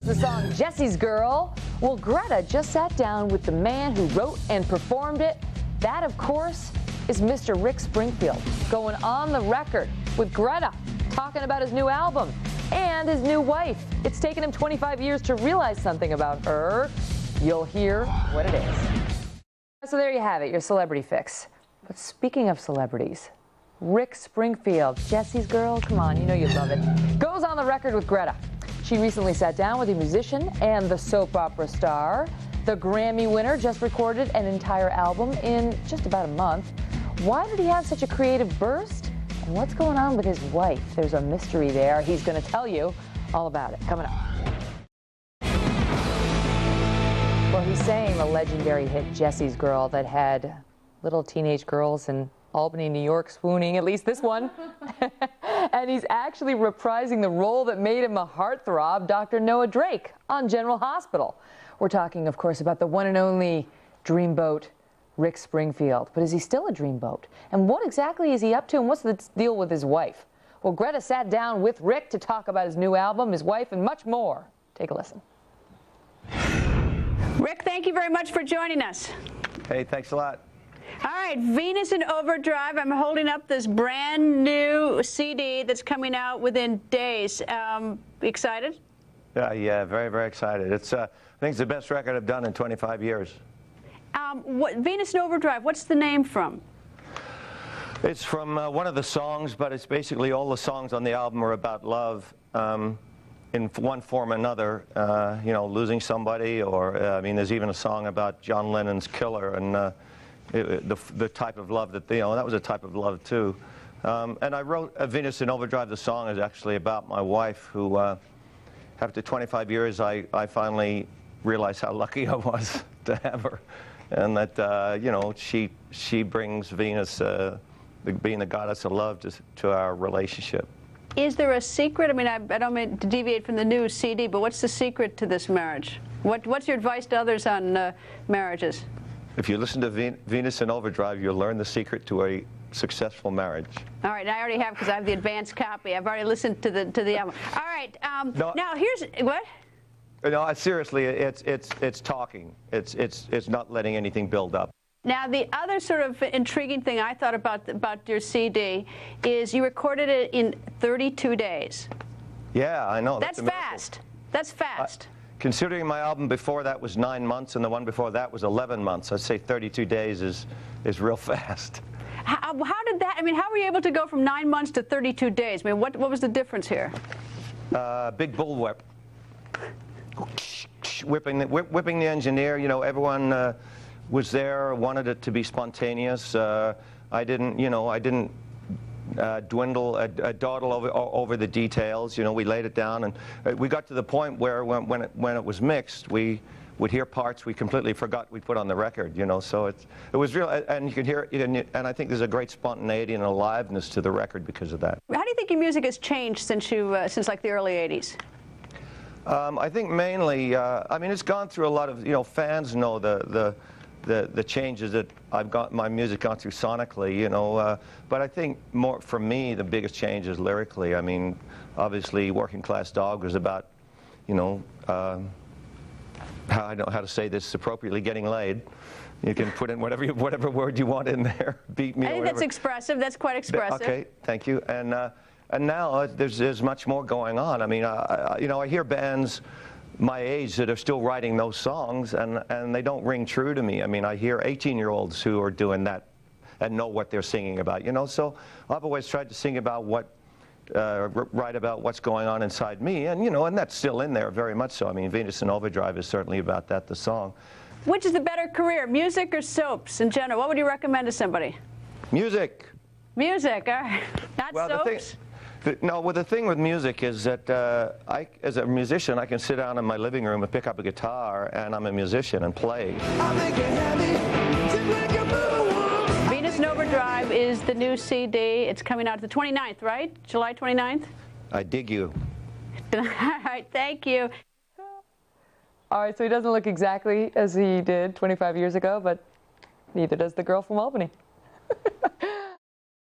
The song Jesse's Girl. Well, Greta just sat down with the man who wrote and performed it. That, of course, is Mr. Rick Springfield, going on the record with Greta, talking about his new album and his new wife. It's taken him 25 years to realize something about her. You'll hear what it is. So there you have it, your celebrity fix. But speaking of celebrities, Rick Springfield, Jesse's Girl, come on, you know you love it, goes on the record with Greta. She recently sat down with the musician and the soap opera star. The Grammy winner just recorded an entire album in just about a month. Why did he have such a creative burst? And what's going on with his wife? There's a mystery there. He's going to tell you all about it. Coming up. Well, he sang the legendary hit Jesse's Girl that had little teenage girls in Albany, New York swooning, at least this one. And he's actually reprising the role that made him a heartthrob, Dr. Noah Drake, on General Hospital. We're talking, of course, about the one and only dreamboat, Rick Springfield. But is he still a dreamboat? And what exactly is he up to, and what's the deal with his wife? Well, Greta sat down with Rick to talk about his new album, his wife, and much more. Take a listen. Rick, thank you very much for joining us. Hey, thanks a lot. All right, Venus in Overdrive. I'm holding up this brand new CD that's coming out within days. Excited? Yeah, very, very excited. I think it's the best record I've done in 25 years. Venus in Overdrive, what's the name from? It's from one of the songs, but it's basically all the songs on the album are about love in one form or another. You know, losing somebody, or I mean, there's even a song about John Lennon's Killer, and the type of love that, you know, that was a type of love too. And I wrote Venus in Overdrive. The song is actually about my wife, who after 25 years I finally realized how lucky I was to have her, and that you know, she brings Venus, being the goddess of love, to our relationship. Is there a secret? I mean, I don't mean to deviate from the new CD, but what's the secret to this marriage? What's your advice to others on marriages? If you listen to Venus in Overdrive, you'll learn the secret to a successful marriage. All right, I already have, because I have the advanced copy. I've already listened to the album. All right, now here's what. No, seriously, it's talking. It's not letting anything build up. Now, the other sort of intriguing thing I thought about your CD is you recorded it in 32 days. Yeah, I know. That's fast. That's fast. Considering my album before that was 9 months and the one before that was 11 months, I'd say 32 days is real fast. How did that, I mean, how were you able to go from 9 months to 32 days? I mean, what was the difference here? Big bullwhip. Whipping the engineer, you know, everyone was there, wanted it to be spontaneous. I didn't dawdle over the details. You know, we laid it down, and we got to the point where when it was mixed, we would hear parts we completely forgot we put on the record. You know, so it was real, and you could hear it, and I think there's a great spontaneity and aliveness to the record because of that. How do you think your music has changed since like the early '80s? I think mainly, I mean, it's gone through a lot of, you know, fans know the changes that my music gone through sonically, you know, but I think more for me the biggest change is lyrically. I mean, obviously Working Class Dog was about, you know, I don't know how to say this appropriately, getting laid. You can put in whatever word you want in there, beat me. I think that's expressive. That's quite expressive. Okay, thank you. And now there's much more going on. I mean, you know, I hear bands my age that are still writing those songs, and they don't ring true to me. I mean, I hear 18-year-olds who are doing that and know what they're singing about, you know. So I've always tried to sing about write about what's going on inside me, and, you know, and that's still in there very much so. I mean, Venus in Overdrive is certainly about that, the song. Which is the better career, music or soaps in general? What would you recommend to somebody? Music. Music, all right. Not soaps? No, well, the thing with music is that as a musician, I can sit down in my living room and pick up a guitar, and I'm a musician and play. Venus in Overdrive is the new CD. It's coming out the 29th, right? July 29th? I dig you. All right, thank you. All right, so he doesn't look exactly as he did 25 years ago, but neither does the girl from Albany.